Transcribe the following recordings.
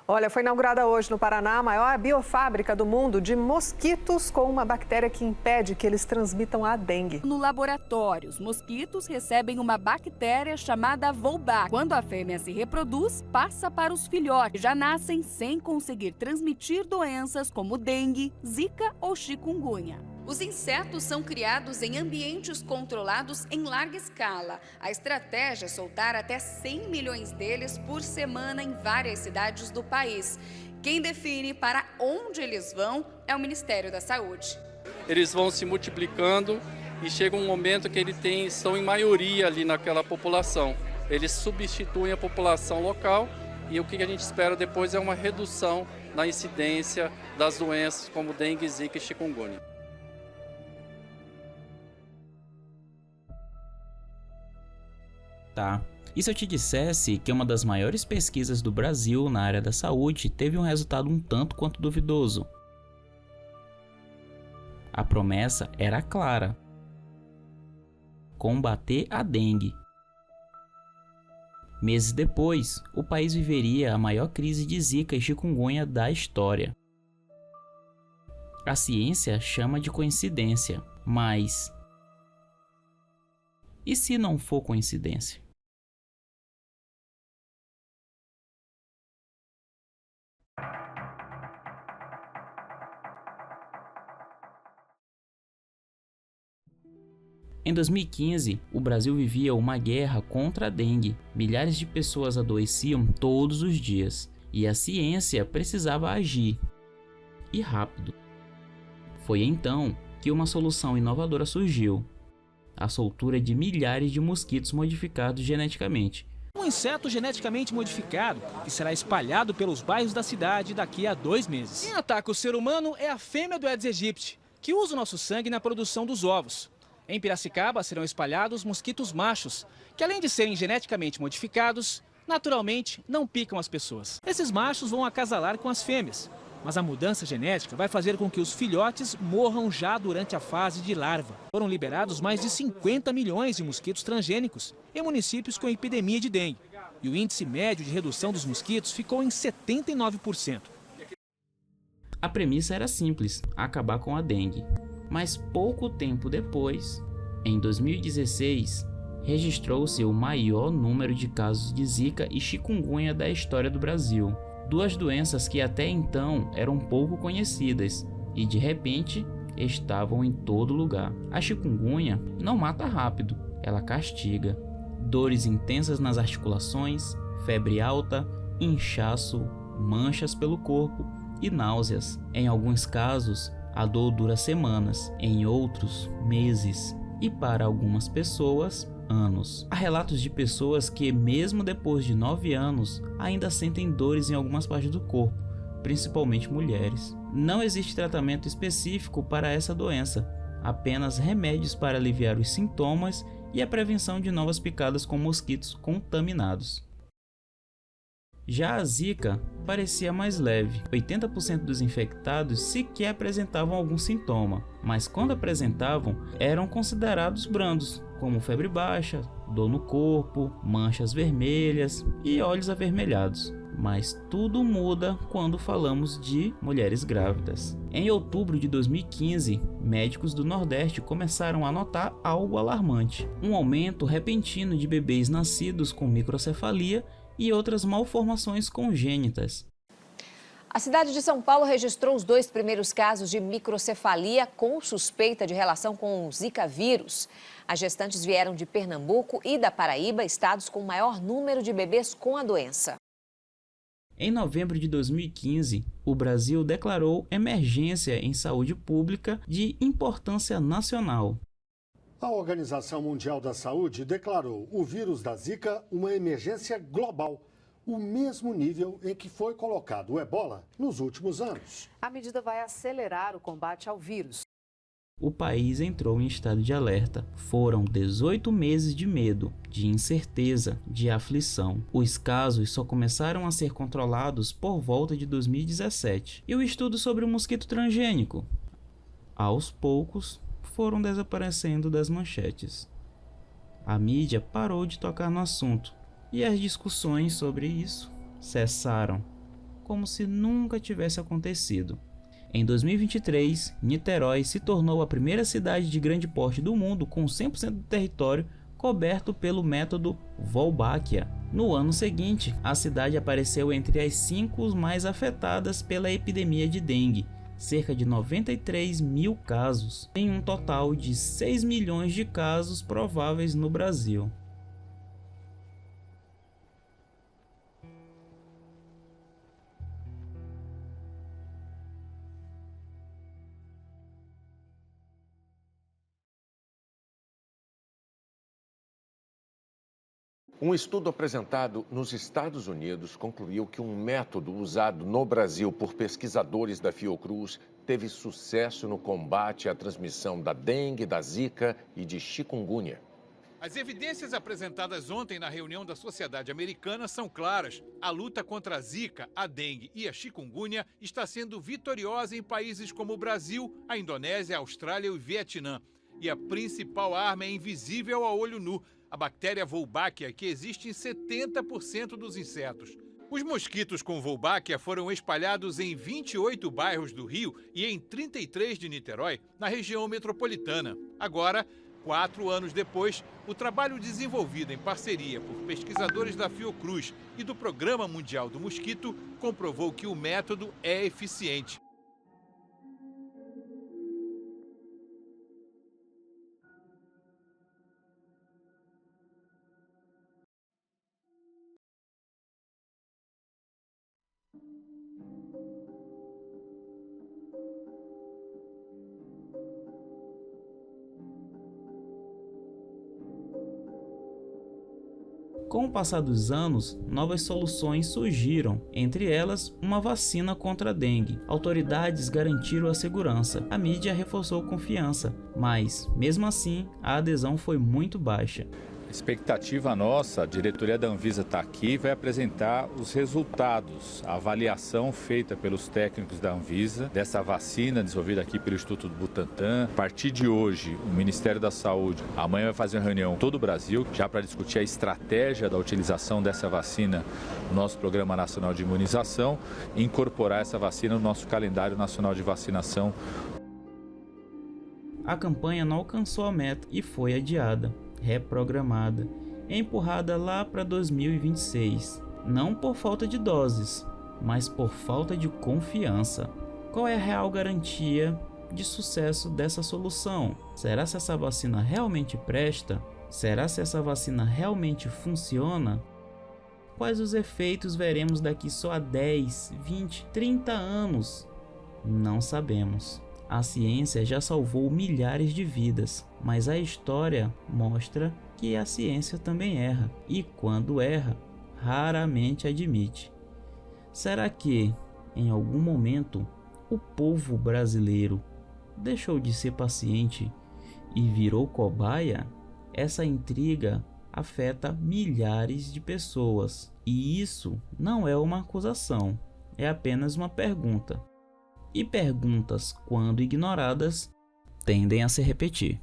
Olha, foi inaugurada hoje no Paraná a maior biofábrica do mundo de mosquitos com uma bactéria que impede que eles transmitam a dengue. No laboratório, os mosquitos recebem uma bactéria chamada Wolbach. Quando a fêmea se reproduz, passa para os filhotes, que já nascem sem conseguir transmitir doenças como dengue, zika ou chikungunya. Os insetos são criados em ambientes controlados em larga escala. A estratégia é soltar até 100 milhões deles por semana em várias cidades do país. Quem define para onde eles vão é o Ministério da Saúde. Eles vão se multiplicando e chega um momento que estão em maioria ali naquela população. Eles substituem a população local e o que a gente espera depois é uma redução na incidência das doenças como dengue, zika e chikungunya. Tá. E se eu te dissesse que uma das maiores pesquisas do Brasil na área da saúde teve um resultado um tanto quanto duvidoso? A promessa era clara: combater a dengue. Meses depois, o país viveria a maior crise de zika e chikungunya da história. A ciência chama de coincidência, mas e se não for coincidência? Em 2015, o Brasil vivia uma guerra contra a dengue. Milhares de pessoas adoeciam todos os dias e a ciência precisava agir, e rápido. Foi então que uma solução inovadora surgiu: a soltura de milhares de mosquitos modificados geneticamente. Um inseto geneticamente modificado que será espalhado pelos bairros da cidade daqui a 2 meses. Quem ataca o ser humano é a fêmea do Aedes aegypti, que usa o nosso sangue na produção dos ovos. Em Piracicaba serão espalhados mosquitos machos, que além de serem geneticamente modificados, naturalmente não picam as pessoas. Esses machos vão acasalar com as fêmeas, mas a mudança genética vai fazer com que os filhotes morram já durante a fase de larva. Foram liberados mais de 50 milhões de mosquitos transgênicos em municípios com epidemia de dengue. E o índice médio de redução dos mosquitos ficou em 79%. A premissa era simples: acabar com a dengue. Mas pouco tempo depois, em 2016, registrou-se o maior número de casos de zika e chikungunya da história do Brasil. Duas doenças que até então eram pouco conhecidas e de repente estavam em todo lugar. A chikungunya não mata rápido, ela castiga. Dores intensas nas articulações, febre alta, inchaço, manchas pelo corpo e náuseas. Em alguns casos, a dor dura semanas, em outros, meses e, para algumas pessoas, anos. Há relatos de pessoas que, mesmo depois de 9 anos, ainda sentem dores em algumas partes do corpo, principalmente mulheres. Não existe tratamento específico para essa doença, apenas remédios para aliviar os sintomas e a prevenção de novas picadas com mosquitos contaminados. Já a zika parecia mais leve. 80% dos infectados sequer apresentavam algum sintoma, mas quando apresentavam, eram considerados brandos, como febre baixa, dor no corpo, manchas vermelhas e olhos avermelhados. Mas tudo muda quando falamos de mulheres grávidas. Em outubro de 2015, médicos do Nordeste começaram a notar algo alarmante: um aumento repentino de bebês nascidos com microcefalia e outras malformações congênitas. A cidade de São Paulo registrou os 2 primeiros casos de microcefalia com suspeita de relação com o Zika vírus. As gestantes vieram de Pernambuco e da Paraíba, estados com o maior número de bebês com a doença. Em novembro de 2015, o Brasil declarou emergência em saúde pública de importância nacional. A Organização Mundial da Saúde declarou o vírus da Zika uma emergência global, o mesmo nível em que foi colocado o Ebola nos últimos anos. A medida vai acelerar o combate ao vírus. O país entrou em estado de alerta. Foram 18 meses de medo, de incerteza, de aflição. Os casos só começaram a ser controlados por volta de 2017. E o estudo sobre o mosquito transgênico? Aos poucos, foram desaparecendo das manchetes. A mídia parou de tocar no assunto e as discussões sobre isso cessaram. como se nunca tivesse acontecido. Em 2023, Niterói se tornou a primeira cidade de grande porte do mundo com 100% do território coberto pelo método Wolbachia. No ano seguinte, a cidade apareceu entre as 5 mais afetadas pela epidemia de dengue, cerca de 93 mil casos, em um total de 6 milhões de casos prováveis no Brasil. Um estudo apresentado nos Estados Unidos concluiu que um método usado no Brasil por pesquisadores da Fiocruz teve sucesso no combate à transmissão da dengue, da zika e de chikungunya. As evidências apresentadas ontem na reunião da Sociedade Americana são claras. A luta contra a zika, a dengue e a chikungunya está sendo vitoriosa em países como o Brasil, a Indonésia, a Austrália e o Vietnã. E a principal arma é invisível a olho nu, a bactéria Wolbachia, que existe em 70% dos insetos. Os mosquitos com Wolbachia foram espalhados em 28 bairros do Rio e em 33 de Niterói, na região metropolitana. Agora, 4 anos depois, o trabalho desenvolvido em parceria por pesquisadores da Fiocruz e do Programa Mundial do Mosquito comprovou que o método é eficiente. Com o passar dos anos, novas soluções surgiram, entre elas uma vacina contra a dengue. Autoridades garantiram a segurança, a mídia reforçou a confiança, mas, mesmo assim, a adesão foi muito baixa. Expectativa nossa, a diretoria da Anvisa está aqui e vai apresentar os resultados, a avaliação feita pelos técnicos da Anvisa dessa vacina desenvolvida aqui pelo Instituto do Butantan. A partir de hoje, o Ministério da Saúde amanhã vai fazer uma reunião em todo o Brasil já para discutir a estratégia da utilização dessa vacina no nosso Programa Nacional de Imunização e incorporar essa vacina no nosso calendário nacional de vacinação. A campanha não alcançou a meta e foi adiada, reprogramada, empurrada lá para 2026, não por falta de doses, mas por falta de confiança. Qual é a real garantia de sucesso dessa solução? Será se essa vacina realmente presta? Será se essa vacina realmente funciona? Quais os efeitos veremos daqui só a 10, 20, 30 anos? Não sabemos. A ciência já salvou milhares de vidas, mas a história mostra que a ciência também erra, e quando erra, raramente admite. Será que, em algum momento, o povo brasileiro deixou de ser paciente e virou cobaia? Essa intriga afeta milhares de pessoas, e isso não é uma acusação, é apenas uma pergunta. E perguntas, quando ignoradas, tendem a se repetir.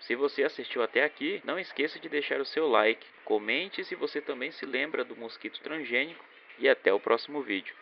Se você assistiu até aqui, não esqueça de deixar o seu like, comente se você também se lembra do mosquito transgênico e até o próximo vídeo.